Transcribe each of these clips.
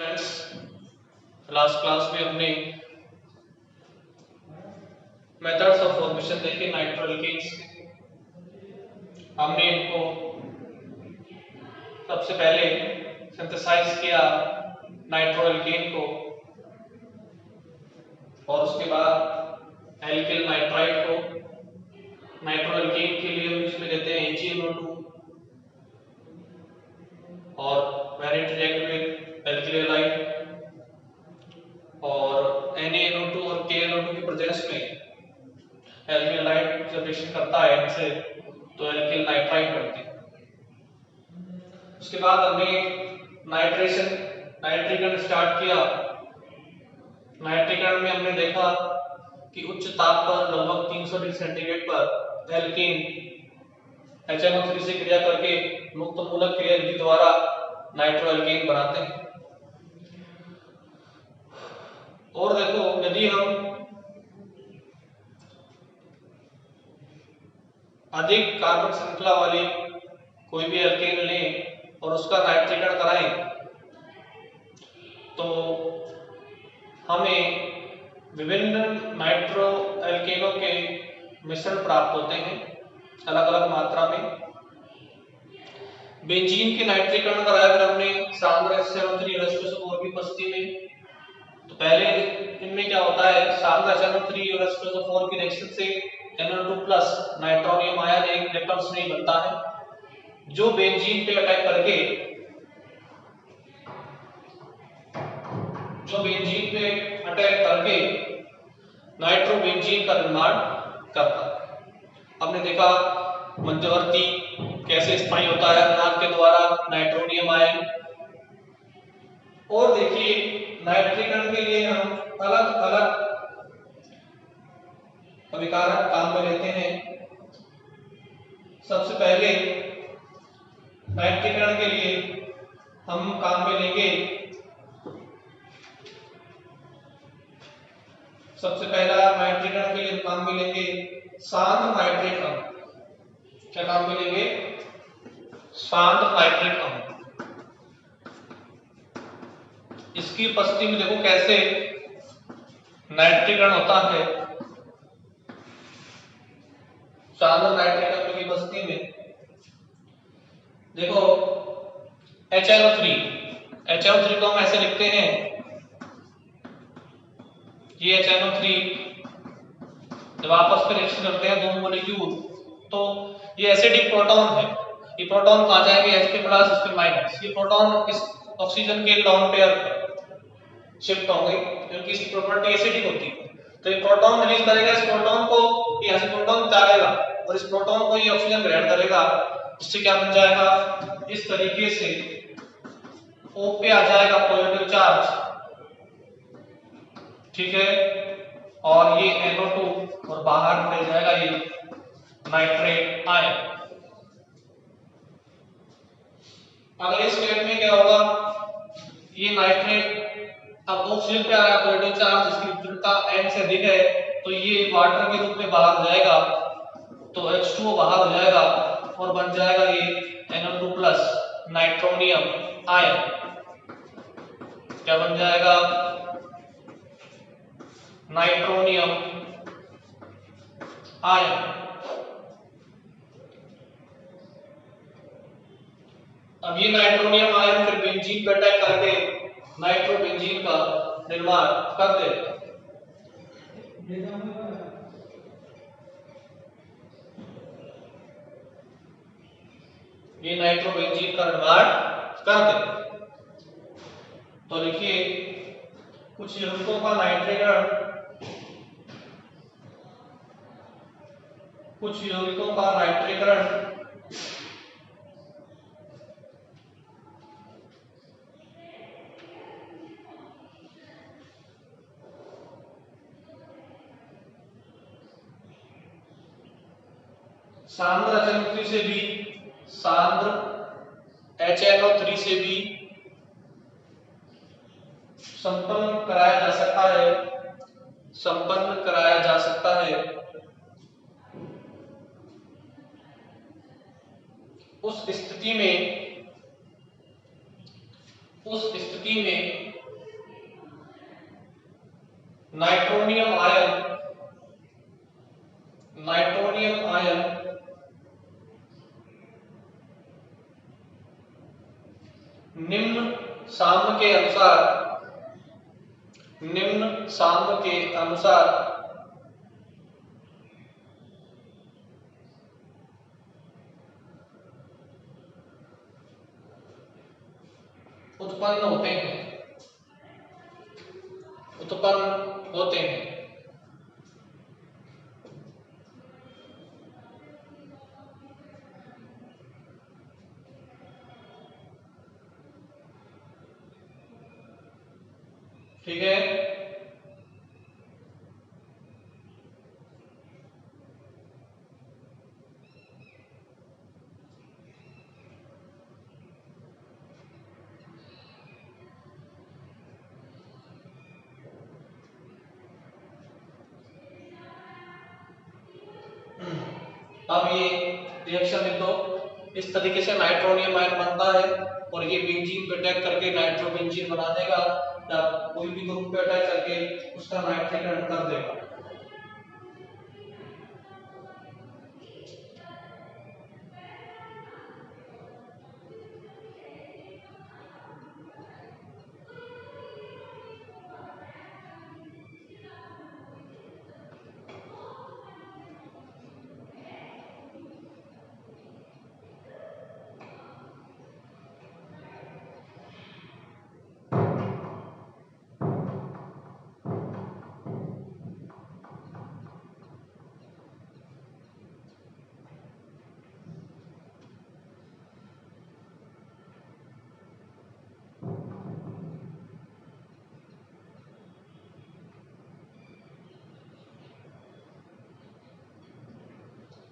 Friends, last class में हमने methods of formation देखे नाइट्रो एल्केन्स के। हमने इनको सबसे पहले सिंथेसाइज किया नाइट्रो एल्केन को, और उसके बाद एल्किल नाइट्राइड को। नाइट्रो एल्केन के लिए हम इसमें देते हैं HNO2 और when it react with alkyl halide और NaNO2 और KNO2 की प्रेजेंस में एल्किल हाइड्राइड जब रिएक्शन करता है इनसे तो एल्किल नाइट्राइड बनते हैं। उसके बाद हमने नाइट्रीकरण स्टार्ट किया। नाइट्रीकरण में हमने देखा कि उच्च ताप पर लगभग 300 डिग्री सेंटीग्रेड पर एल्कीन HNO3 से क्रिया करके मुक्त मूलक क्रिया विधि द्वारा नाइट्रो एल्केन बनाते हैं। और देखो, यदि हम अधिक कार्बन श्रृंखला वाली कोई भी एल्केन लें और उसका नाइट्रीकरण कराएं तो हमें विभिन्न नाइट्रो एल्केनों के मिश्रण प्राप्त होते हैं अलग अलग मात्रा में। बेंजीन के नाइट्रीकरण कराया फिर हमने सांद्र HNO3 की उपस्थिति में। तो पहले इनमें क्या होता है, सांद्र HNO3 की रिएक्शन से NO2+ नाइट्रोनियम आयन एक इलेक्ट्रॉन नहीं बनता है, जो बेंजीन पे अटैक करके नाइट्रोबेंजीन का निर्माण करता है। हमने देखा मध्यवर्ती कैसे स्थायी होता है नाद के द्वारा नाइट्रोनियम आयन। और देखिए, नाइट्रीकरण के लिए हम अलग अलग अभिकारक काम में लेते हैं। सबसे पहले नाइट्रीकरण के लिए हम काम में लेंगे, सबसे पहला नाइट्रीकरण के लिए काम में लेंगे शांत नाइट्रिक अम्ल। क्या काम में लेंगे? शांत नाइट्रिक अम्ल। इसकी उपस्थिति में देखो कैसे नाइट्रीकरण होता है। शांत नाइट्रिक अम्ल की उपस्थिति में देखो HNO3 को हम ऐसे लिखते हैं, ये HNO3 जब आपस में रिएक्शन करते हैं दोनों मॉलिक्यूल, तो ये एसिडिक प्रोटॉन है। ये प्रोटॉन कहां जाएंगे? Sp+, Sp-। ये प्रोटॉन इस ऑक्सीजन के लोन पेयर पर शिफ्ट होंगे क्योंकि इसकी प्रॉपर्टी एसिडिक होती है। तो ये प्रोटॉन रिलीज करेगा, इस प्रोटॉन को ये ऐसे प्रोटॉन जाएगा और इस प्रोटॉन को ये ऑक्सीजन ग्रहण करेगा। इससे क्या बन जाएगा? इस तरीके से O पे आ जाएगा पॉजिटिव चार्ज, ठीक है, और ये NO2 और बाहर निकल जाएगा ये नाइट्रेट आयन। अगर इस केस में क्या होगा, ये नाइट्रेट अब ऑक्सीजन पे आ रहा है पॉजिटिव चार्ज, इसकी तीव्रता N से अधिक है, तो ये वाटर के रूप में बाहर हो जाएगा, तो H2O बाहर हो जाएगा और बन जाएगा ये NO2+ नाइट्रोनियम आयन। क्या बन जाएगा? Nitronium ion. अब ये नाइट्रोनियम आयन फिर बेंजीन पर अटैक करके नाइट्रोबेंजीन का निर्माण कर देगा। ये नाइट्रोबेंजीन का निर्माण कर देगा। तो देखिए, कुछ यौगिकों का नाइट्रीकरण सांद्र HNO3 से भी संपन्न कराया जा सकता है। उस स्थिति में नाइट्रोनियम आयन निम्न साम्य के अनुसार उत्पन्न होते हैं। ठीक है, अब ये रिएक्शन लिख दो। इस तरीके से नाइट्रोनियम आयन बनता है और ये बेंजीन पे अटैक करके नाइट्रोबेंजीन बना देगा, या कोई भी ग्रुप पे अटैक करके उसका नाइट्रीकरण कर देगा।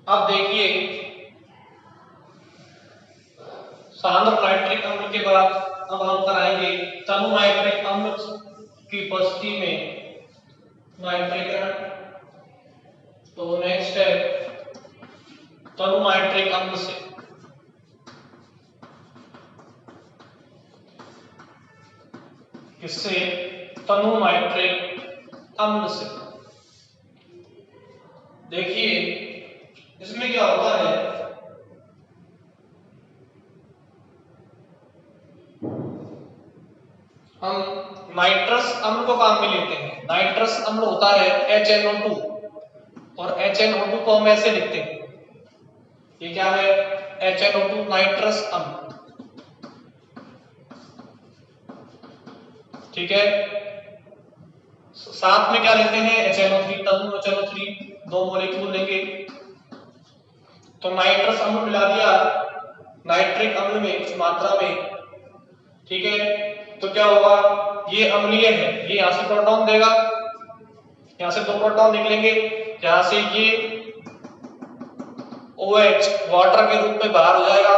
अब देखिए, सांद्र नाइट्रिक अम्ल के बाद अब हम कराएंगे तनु नाइट्रिक अम्ल की उपस्थिति में नाइट्रीकरण। तो नेक्स्ट है तनु नाइट्रिक अम्ल से किससे? तनु नाइट्रिक अम्ल से। देखिए इसमें क्या होता है, हम नाइट्रस अम्ल को काम में लेते हैं। नाइट्रस अम्ल होता है HNO2 और HNO2 को हम ऐसे लिखते हैं, ये क्या है? HNO2 नाइट्रस अम्ल। ठीक है, साथ में क्या लेते हैं? HNO3 तनु HNO3 दो मॉलिक्यूल लेंगे। तो नाइट्रस अम्ल मिला दिया नाइट्रिक अम्ल में कुछ मात्रा में। ठीक है, तो क्या होगा? ये अम्लीय है, ये यहां से प्रोटॉन देगा, यहां से दो प्रोटॉन निकलेंगे, यहां से ये OH वाटर के रूप में बाहर हो जाएगा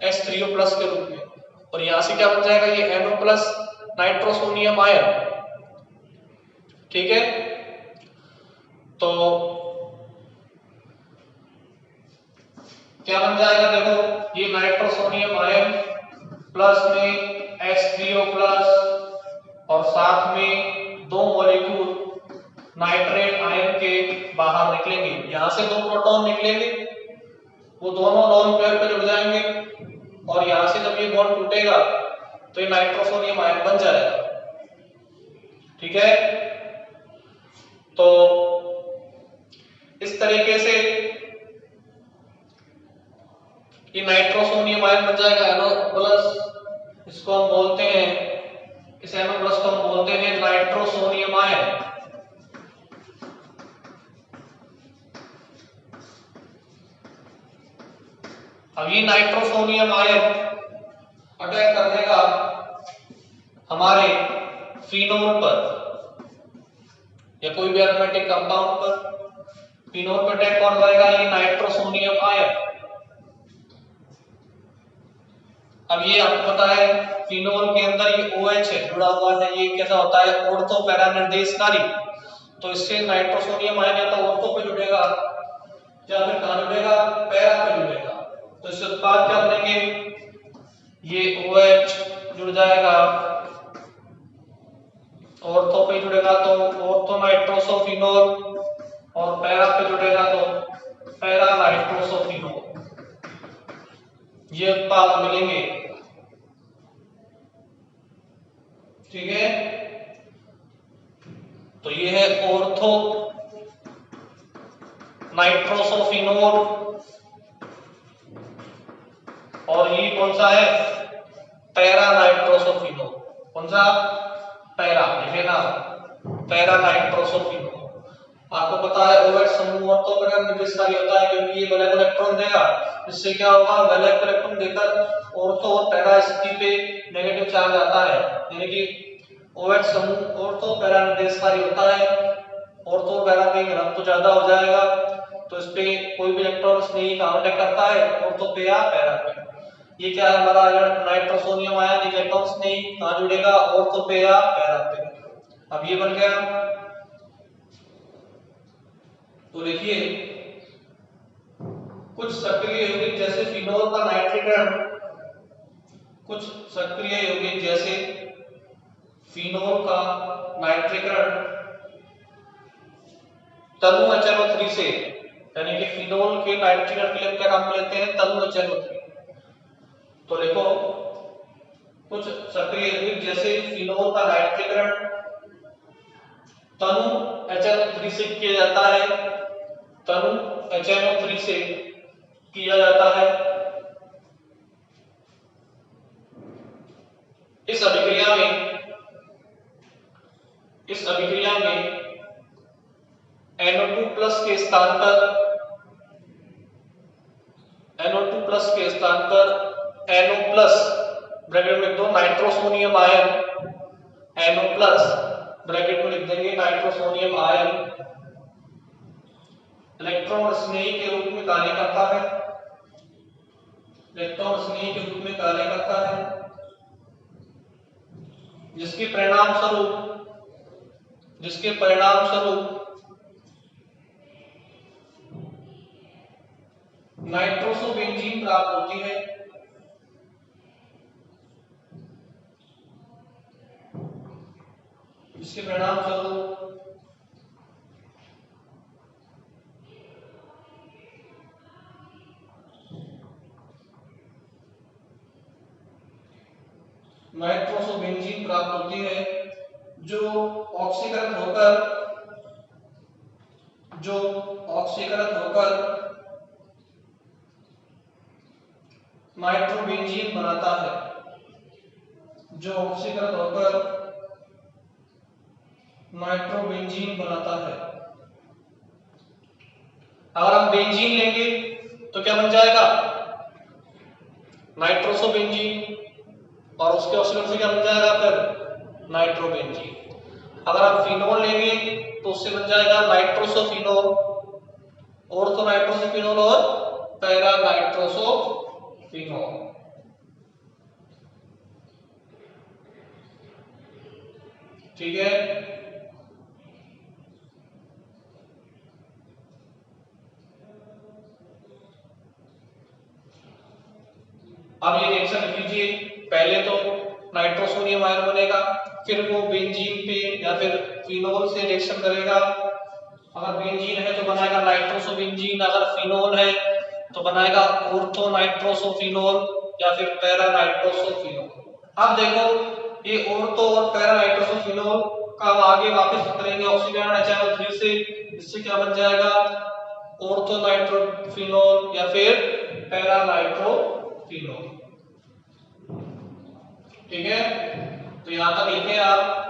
H3O+ के रूप में, और यहां से क्या बन जाएगा? ये NO+ नाइट्रोसोनियम आयन। ठीक है, तो क्या बन जाएगा? देखो, ये नाइट्रोसोनियम आयन प्लस में H3O+ और साथ में दो मॉलिक्यूल नाइट्रेट आयन के बाहर निकलेंगे। यहां से दो प्रोटॉन निकलेंगे, वो दोनों लोन पेयर पे जुड़ जाएंगे, और यहां से जब ये बॉन्ड टूटेगा तो ये नाइट्रोसोनियम आयन बन जाएगा। ठीक है, तो इस तरीके से ये नाइट्रोसोनियम आयन बन जाएगा NO+। इसको हम बोलते हैं, इस NO+ को हम बोलते हैं नाइट्रोसोनियम आयन। अब ये नाइट्रोसोनियम आयन अटैक कर देगा हमारे फिनोल पर या कोई भी एरोमेटिक कंपाउंड पर। फिनोल पर अटैक कौन करेगा? ये नाइट्रोसोनियम आयन। अब ये आपको पता है फिनोल के अंदर ये OH है जुड़ा हुआ है, ये कैसा होता है? ऑर्थो पैरा निर्देशकारी। तो इससे नाइट्रोसोनियम आयन या तो ऑर्थो पे जुड़ेगा या फिर कहां जुड़ेगा? पैरा पे जुड़ेगा। तो इससे उत्पाद क्या बनेंगे? ये OH जुड़ जाएगा ऑर्थो पे जुड़ेगा तो ऑर्थो नाइट्रोसोफिनोल, और पैरा पे जुड़ेगा तो पैरा नाइट्रोसोफिनोल। ये उत्पाद मिलेंगे। ठीक है, तो ये है ऑर्थो नाइट्रोसोफिनोल, और ये कौन सा है, पैरा नाइट्रोसोफिनोल। कौन सा, पैरा, लिखे ना, पैरा नाइट्रोसोफिनोल। आपको पता है OH समूह ऑर्थो पैरा निर्देशकारी होता है, क्योंकि ये वैलेंस इलेक्ट्रॉन देगा। इससे क्या होगा, वैलेंस इलेक्ट्रॉन देकर ऑर्थो और पैरा स्थिति पे नेगेटिव चार्ज आता है, यानी कि OH समूह ऑर्थो पैरा निर्देशकारी होता है। ऑर्थो पैरा का घनत्व ज्यादा हो जाएगा तो इस पे कोई भी इलेक्ट्रॉन नहीं कांटेक्ट करता है ऑर्थो पे या पैरा पे। ये क्या है, हमारा नाइट्रोसोनियम आयन इलेक्ट्रॉन्स नहीं कहां जुड़ेगा, ऑर्थो पे या पैरा पे। अब ये बन गया। तो देखिए, कुछ सक्रिय यौगिक जैसे फिनोल का नाइट्रीकरण, कुछ सक्रिय यौगिक जैसे फिनोल का नाइट्रीकरण तनु HNO3 से, यानी कि फिनोल के नाइट्रीकरण के लिए क्या काम लेते हैं, तनु HNO3। तो देखो, कुछ सक्रिय यौगिक जैसे फिनोल का नाइट्रीकरण तनु HNO3 से किया जाता है, तनु HNO3 से किया जाता है। इस अभिक्रिया में NO2 प्लस के स्थान पर NO प्लस ब्रैकेट में लिख दो nitrosonium ion, NO plus bracket में लिख देंगे नाइट्रोसोनियम आयन इलेक्ट्रॉन स्नेही के रूप में कार्य करता है, इलेक्ट्रॉन स्नेही के रूप में कार्य करता है, जिसके परिणाम स्वरूप नाइट्रोसोबेंजीन प्राप्त होती है। इसके परिणाम स्वरूप नाइट्रोसोबेंजीन प्राप्त होती है, जो ऑक्सीकरण होकर नाइट्रोबेंजीन बनाता है, जो ऑक्सीकरण होकर नाइट्रोबेंजीन बनाता है। अगर हम बेंजीन लेंगे तो क्या बन जाएगा, नाइट्रोसोबेंजीन, और उसके ऑक्सीकरण से क्या बन जाएगा फिर, नाइट्रोबेंजीन। अगर हम फिनोल लेंगे तो उससे बन जाएगा नाइट्रोसोफिनोल, ऑर्थो नाइट्रोसोफिनोल और पैरा नाइट्रोसोफिनोल। ठीक है, अब ये रिएक्शन लिख लीजिए। पहले तो नाइट्रोसोनियम आयन बनेगा, फिर वो बेंजीन पे या फिर फिनोल से रिएक्शन करेगा। अगर बेंजीन है तो बनाएगा नाइट्रोसोबेंजीन, अगर फिनोल है तो बनाएगा ऑर्थो नाइट्रोसोफिनोल या फिर पैरा नाइट्रोसोफिनोल। अब देखो, ये ऑर्थो और पैरा नाइट्रोसोफिनोल का आगे वापस करेंगे ऑक्सीकरण HNO3 से, इससे क्या बन जाएगा, ऑर्थो नाइट्रोफिनोल या फिर पैरा नाइट्रोफिनोल। ठीक है, तो यहां तक लिखे आप।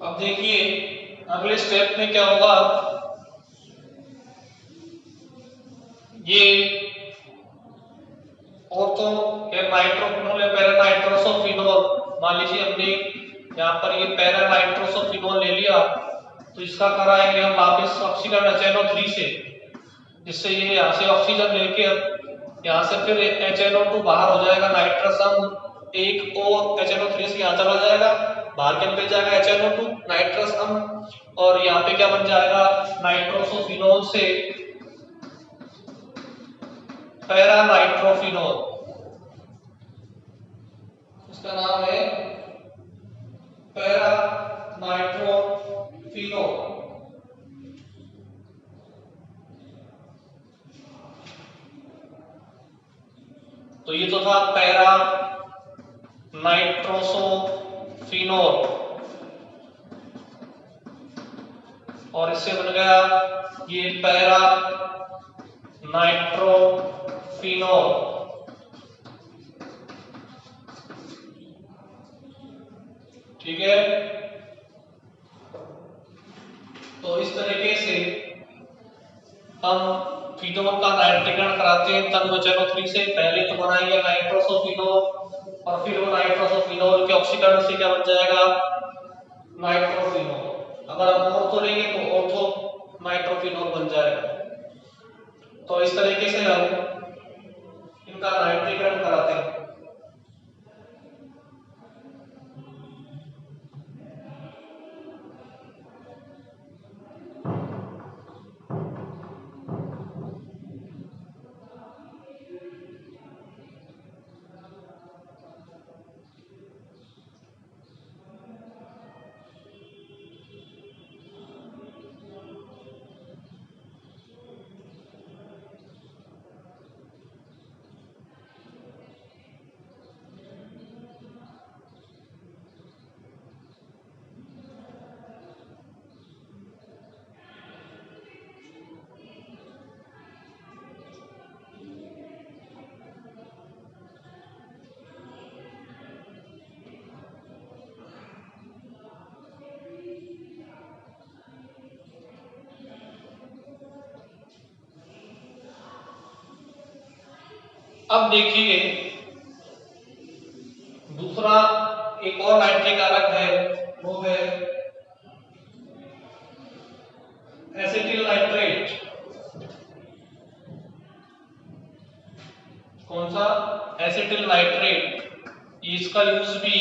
अब देखिए अगले स्टेप में क्या होगा, ये ऑर्थो या नाइट्रोफिनोल या पैरा नाइट्रोसोफिनोल, मान लीजिए हमने यहाँ पर ये पैरा नाइट्रोसोफिनोल ले लिया, तो इसका कराएंगे हम वापस ऑक्सीकरण HNO3 से, जिससे ये यहाँ से ऑक्सीजन लेके यहाँ से फिर HNO2 बाहर हो जाएगा, नाइट्रस अम्ल एक और HNO3 से यहाँ चला जाएगा, बाहर क्या निकल जाएगा HNO2 नाइट्रस अम्ल, और यहाँ पे क्या बन जाएगा नाइट्रोसोफिनोल से पैरा नाइट्रोफिनोल, इसका नाम है पैरा नाइट्रोफिनोल। तो ये तो था पैरा नाइट्रोसोफिनोल, और इससे बन गया ये पैरा नाइट्रोफिनोल। ठीक है, तो इस तरीके से हम फिनोल का नाइट्रीकरण कराते हैं तन HNO3 से। पहले तो बनाएंगे नाइट्रोसोफिनोल, और फिर वो नाइट्रोसोफिनोल के ऑक्सीकरण से क्या बन जाएगा नाइट्रोफिनोल। अगर हम ऑर्थो लेंगे तो ऑर्थो नाइट्रोफिनोल बन जाएगा। तो इस तरीके से हम इनका नाइट्रीकरण कराते हैं। अब देखिए दूसरा एक और नाइट्रिक कारक है, वो है एसिटिल नाइट्रेट। कौन सा? Acetyl nitrate. इसका यूज भी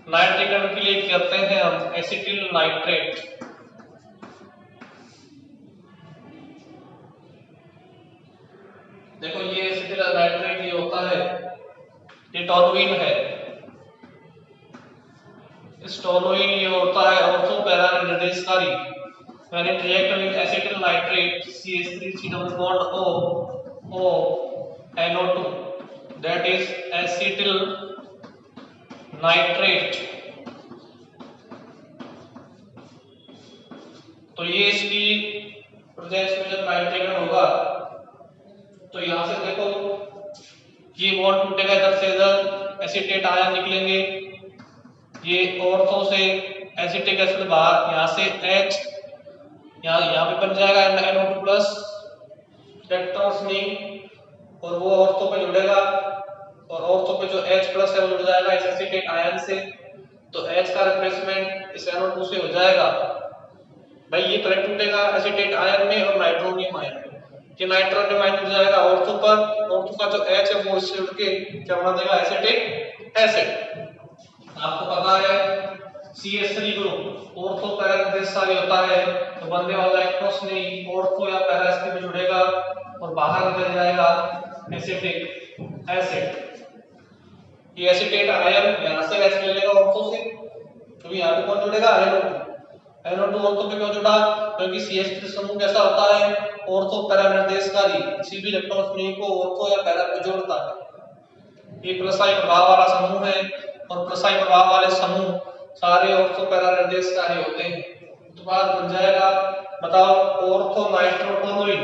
नाइट्रीकरण के लिए करते हैं हम, एसिटिल नाइट्रेट। देखो ये एसिटिल नाइट्रेट ये होता है, ये टोलुइन है। इस टोलुइन ये होता है ऑर्थो पैरा निर्देशकारी। When it react with acetyl nitrate CH3 double bond O NO2, that is acetyl nitrate। तो ये इसकी प्रेजेंस में जब नाइट्रीकरण होगा तो यहां से देखो ये बॉन्ड टूटेगा, इधर से इधर एसिटेट आयन निकलेंगे, ये ऑर्थो से एसिटिक एसिड बाहर, यहाँ से H यहाँ पे बन जाएगा NO2 प्लस इलेक्ट्रॉन्स, और वो ऑर्थो पे जुड़ेगा, और ऑर्थो पे जो H प्लस है वो जुड़ जाएगा इस एसिटेट आयन से। तो H का रिप्लेसमेंट इस NO2 से हो जाएगा। भाई ये करंट टूटेगा एसिटेट आयन में और नाइट्रोनियम आयन में, कि नाइट्रोनियम आयन जुड़ जाएगा ऑर्थो पर, ऑर्थो का जो H है वो इससे जुड़ के क्या बना देगा एसिटिक एसिड। आपको पता है CH3 ग्रुप ऑर्थो पैरा निर्देशकारी होता है, तो बनने वाला इलेक्ट्रॉन नहीं ऑर्थो या पैरा एसिड में जुड़ेगा और बाहर निकल जाएगा एसिटिक एसिड। ये एसिटेट आयन यहां से H ले लेगा ऑर्थो से, क्योंकि यहाँ पे कौन जुड़ेगा NO2 ऑर्थो पे क्यों जुड़ा? क्योंकि CH3 समूह कैसा होता है ऑर्थो पैरा निर्देशकारी, किसी भी इलेक्ट्रॉन नहीं को ऑर्थो या पैरा में जोड़ता है। ये प्लसाई प्रभाव वाला समूह है, और प्लसाई प्रभाव वाले समूह सारे ऑर्थो पैरा निर्देशकारी होते हैं। तो बाद बन जाएगा, बताओ ऑर्थो नाइट्रोटोलुइन।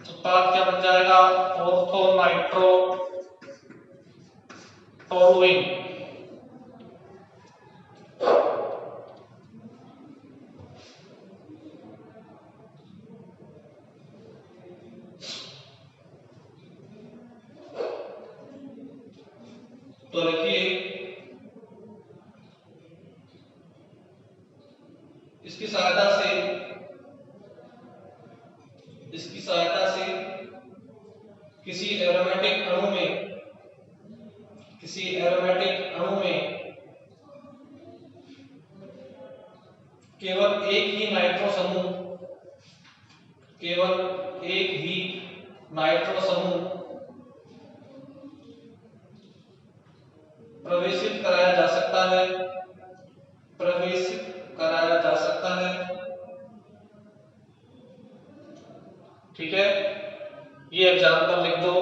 तो बाद क्या बन जाएगा ऑर्थो नाइट्रोटोलुइन। तो लिखिए इसकी सहायता से किसी एरोमेटिक अणु में केवल एक ही नाइट्रो समूह प्रवेशित कराया जा सकता है। ठीक है, ये एग्जाम्पल लिख दो।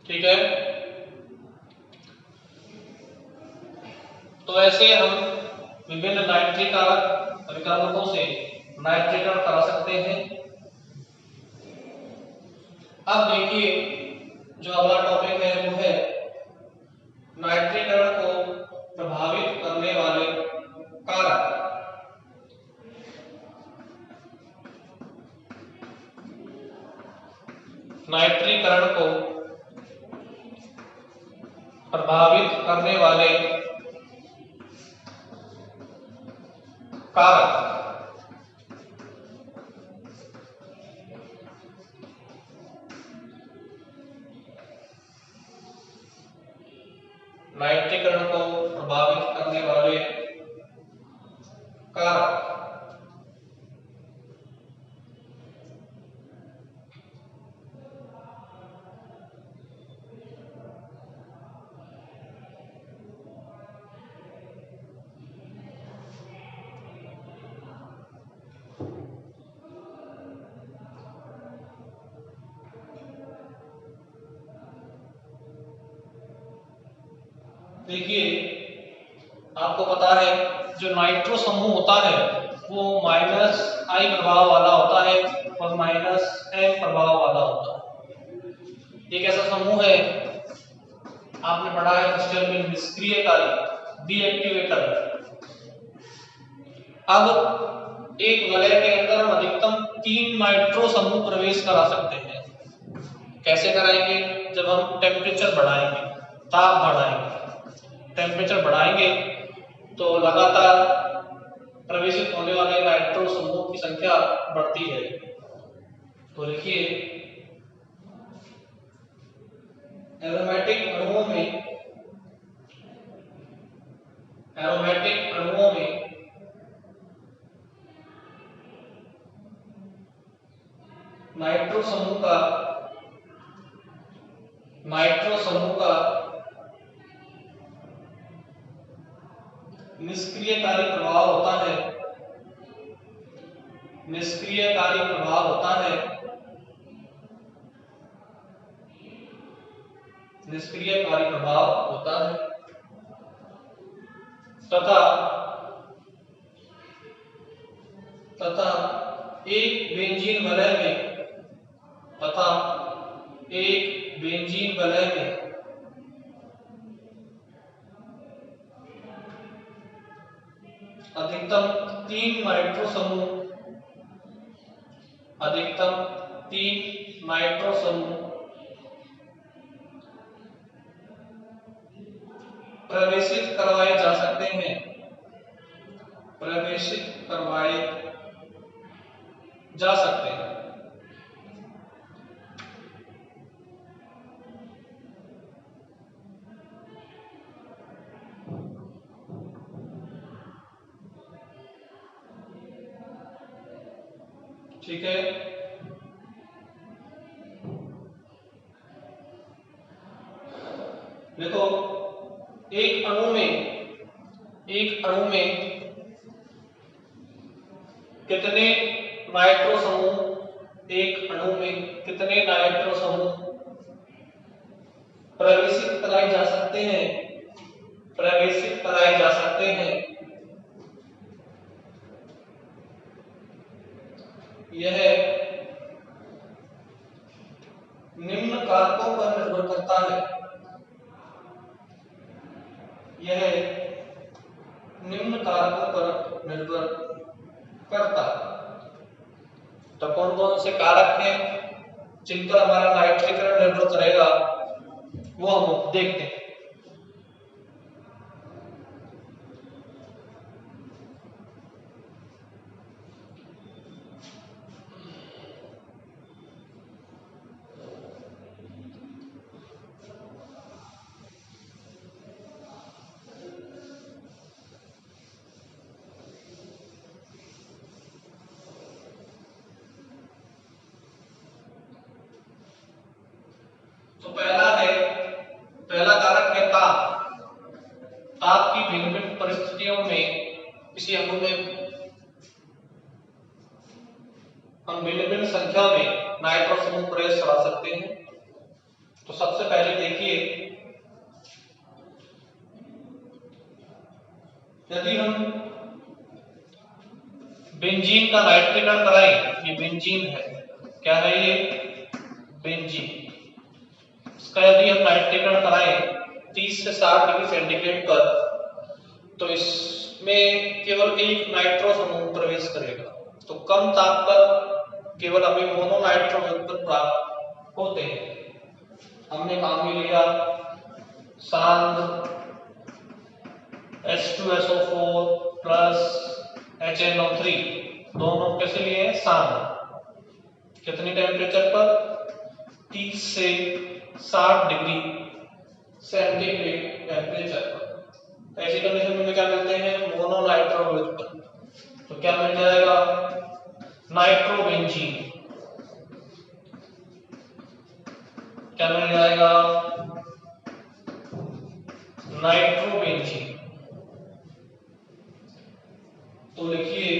ठीक है, तो ऐसे हम विभिन्न नाइट्रिक विकर्णकों से नाइट्रीकरण करा सकते हैं। अब देखिए जो अगला टॉपिक है वो है नाइट्रीकरण को प्रभावित करने वाले कारक। नाइट्रीकरण को प्रभावित करने वाले कारक। नाइट्रीकरण को प्रभावित करने वाले कारक। देखिए आपको पता है जो नाइट्रो समूह होता है वो -I प्रभाव वाला होता है और -M प्रभाव वाला होता है। एक ऐसा समूह है, आपने पढ़ा है फर्स्ट ईयर में, निष्क्रियकारी, डीएक्टिवेटर। अब एक वलय के अंदर हम अधिकतम 3 नाइट्रो समूह प्रवेश करा सकते हैं। कैसे कराएंगे? जब हम टेम्परेचर बढ़ाएंगे, ताप बढ़ाएंगे, टेम्परेचर बढ़ाएंगे तो लगातार प्रवेशित होने वाले नाइट्रो समूह की संख्या बढ़ती है। तो लिखिए एरोमेटिक अणुओं में नाइट्रो समूह का निष्क्रियकारी प्रभाव होता है। निष्क्रियकारी प्रभाव होता है तथा एक बेंजीन वलय में अधिकतम 3 नाइट्रो समूह प्रवेशित करवाए जा सकते हैं। ठीक है। देखो एक अणु में कितने नाइट्रो समूह, एक अणु में कितने नाइट्रो समूह प्रवेशित कराए जा सकते हैं, प्रवेशित कराए जा सकते हैं। यह निम्न कारकों पर निर्भर करता है, यह निम्न कारकों पर निर्भर करता है। तो कौन कौन से कारक हैं जिन पर हमारा नाइट्रीकरण निर्भर करेगा वो हम देखते हैं। तो पहला कारक है ताप। ताप की भिन्न भिन्न परिस्थितियों में किसी अणु में हम भिन्न भिन्न संख्या में नाइट्रो समूह प्रवेश करा सकते हैं। तो सबसे पहले देखिए, यदि हम बेंजीन का नाइट्रीकरण कराएं, ये बेंजीन है, क्या है ये? बेंजीन। इसका यदि हम नाइट्रीकरण कराएं 30 से 60 डिग्री सेंटीग्रेड पर, तो इसमें केवल एक नाइट्रो समूह प्रवेश करेगा। तो कम ताप पर केवल हमें मोनो नाइट्रो व्युत्पन्न प्राप्त होते हैं। हमने काम में लिया सांद्र H2SO4 प्लस HNO3, दोनों कैसे लिए हैं? सांद्र। कितनी टेम्परेचर पर? 30 से 60 डिग्री सेंटीग्रेड टेम्परेचर पर। ऐसी कंडीशन में क्या मिलते हैं? मोनो नाइट्रो व्युत्पन्न। तो क्या मिल जाएगा? नाइट्रोबेंजीन। क्या मिल जाएगा? नाइट्रोबेंजीन। तो लिखिए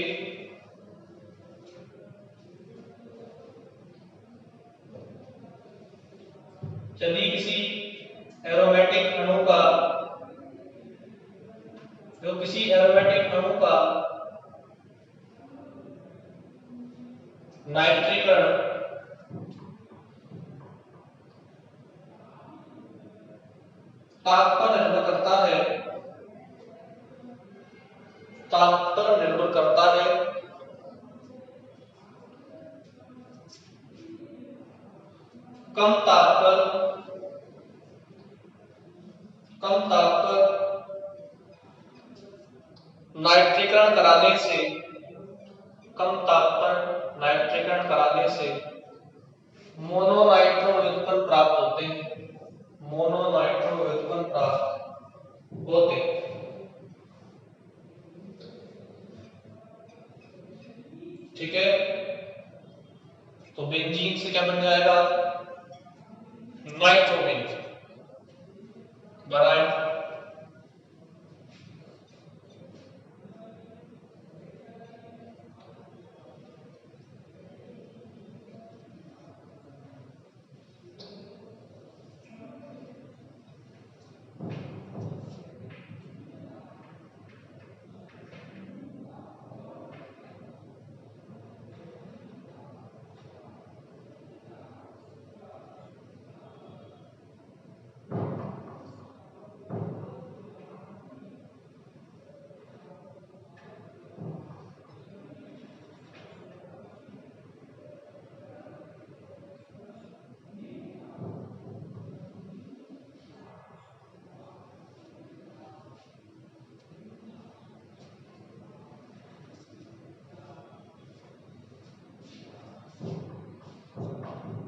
यदि किसी एरोमेटिक अणु का नाइट्रीकरण ताप पर निर्भर करता है, ताप पर निर्भर करता है, कम ताप पर नाइट्रीकरण कराने से, कम ताप पर नाइट्रीकरण कराने से मोनो नाइट्रो व्युत्पन्न प्राप्त होते हैं, मोनो नाइट्रो व्युत्पन्न प्राप्त होते हैं। ठीक है। तो बेंजीन से क्या बन जाएगा? नाइट्रोबेंजीन। बराबर।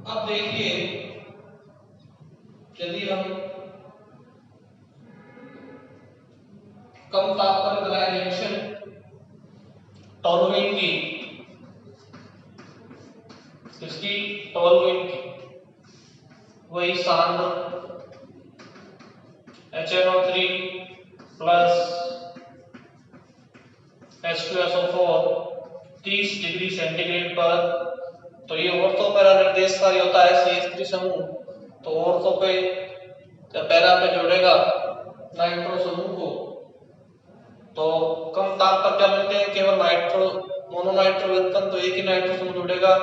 अब देखिए, यदि हम कम ताप पर रिएक्शन टोलुइन की टोलुइन की वही सांद्र HNO3 plus H2SO4 30 degree centigrade पर। तो ये ऑर्थो पैरा निर्देशकारी होता है CH3 समूह। तो ऑर्थो पे पैरा पे जोड़ेगा नाइट्रो समूह को, तो कम ताप पर क्या मिलते हैं, केवल नाइट्रो मोनोनाइट्रो व्युत्पन्न, तो एक ही नाइट्रो समूह जुड़ेगा,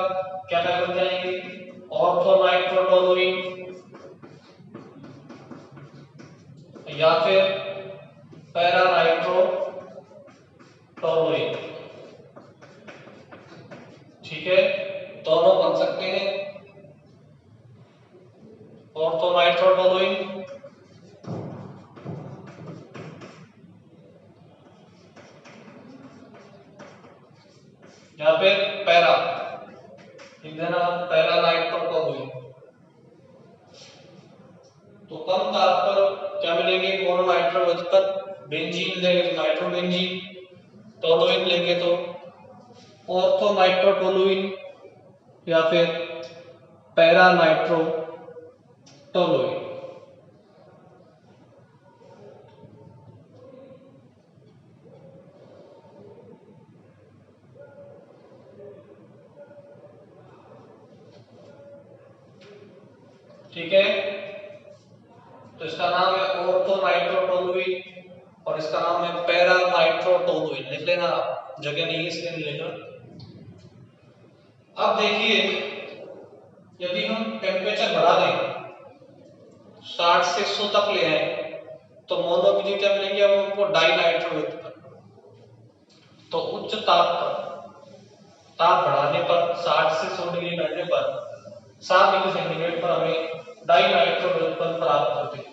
क्या क्या बन जाएंगे, ऑर्थो नाइट्रो टोलुइन या फिर पैरा नाइट्रो टोलुइन। ठीक है, दोनों बन सकते हैं, ऑर्थो नाइट्रो टोलुइन या फिर पैरा, लिख देना पैरा नाइट्रो टोलुइन। तो कम ताप पर क्या मिलेंगे, मोनोनाइट्रो व्युत्पन्न, बेंजीन लेंगे तो नाइट्रो बेंजीन, टोलुइन लेंगे तो ऑर्थो नाइट्रो टोलुइन या फिर पैरा नाइट्रो टोलुइन। ठीक है, तो इसका नाम है ऑर्थो नाइट्रो टोलुइन और इसका नाम है पैरा नाइट्रो टोलुइन। लिख लेना, जगह नहीं है इसलिए नहीं लिखना। अब देखिए, यदि हम टेम्परेचर बढ़ा दें 60 से 100 तक ले आए तो मोनो बिजली क्या मिलेंगे, अब हमको डाई नाइट्रो व्युत्पन्न। तो उच्च ताप पर, ताप बढ़ाने पर 60 से 100 डिग्री बढ़ने पर 7 डिग्री सेंटीग्रेड पर हमें डाई नाइट्रो व्युत्पन्न प्राप्त होते हैं।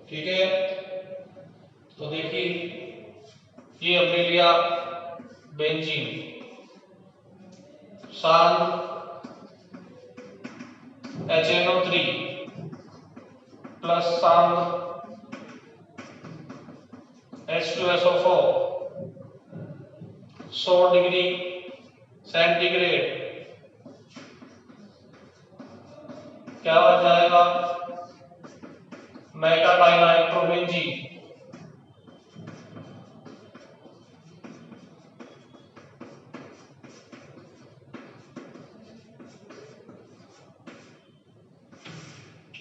ठीक है, तो देखिए ये हमने लिया बेंजीन, सांद्र HNO3 प्लस सांद्र H2SO4 100 डिग्री सेंटीग्रेड, क्या हो जाएगा, मेटाडाइनाइट्रोबेंजीन।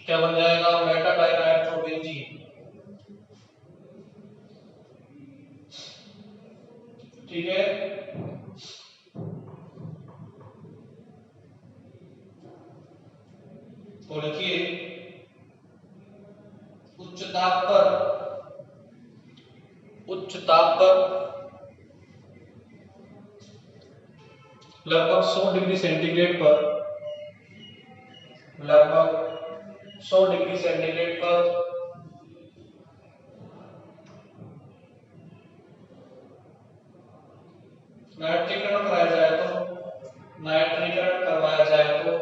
क्या बन जाएगा, मेटाडाइनाइट्रोबेंजीन। ठीक है, तो लिखिए उच्च ताप पर लगभग 100 डिग्री सेंटीग्रेड पर, लगभग 100 डिग्री सेंटीग्रेड पर नाइट्रीकरण करवाया जाए तो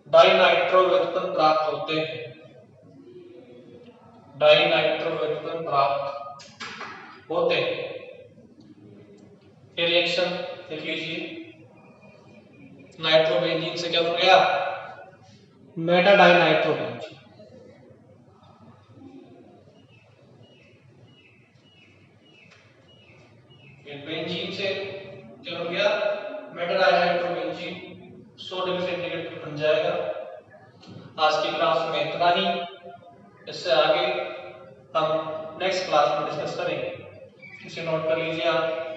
डाई नाइट्रो व्युत्पन्न प्राप्त होते हैं, डाई नाइट्रो व्युत्पन्न प्राप्त होते हैं। ये रिएक्शन देख लीजिए, नाइट्रोबेंजीन से क्या बन गया, मेटाडाइनाइट्रोबेंजीन। बेंजीन से क्या हो गया, मेटाडाइनाइट्रोबेंजीन। 100 डिग्री सेंटीग्रेड पर बन जाएगा। आज की क्लास में इतना ही, इससे आगे हम नेक्स्ट क्लास में डिस्कस करेंगे। इसे नोट कर लीजिए आप।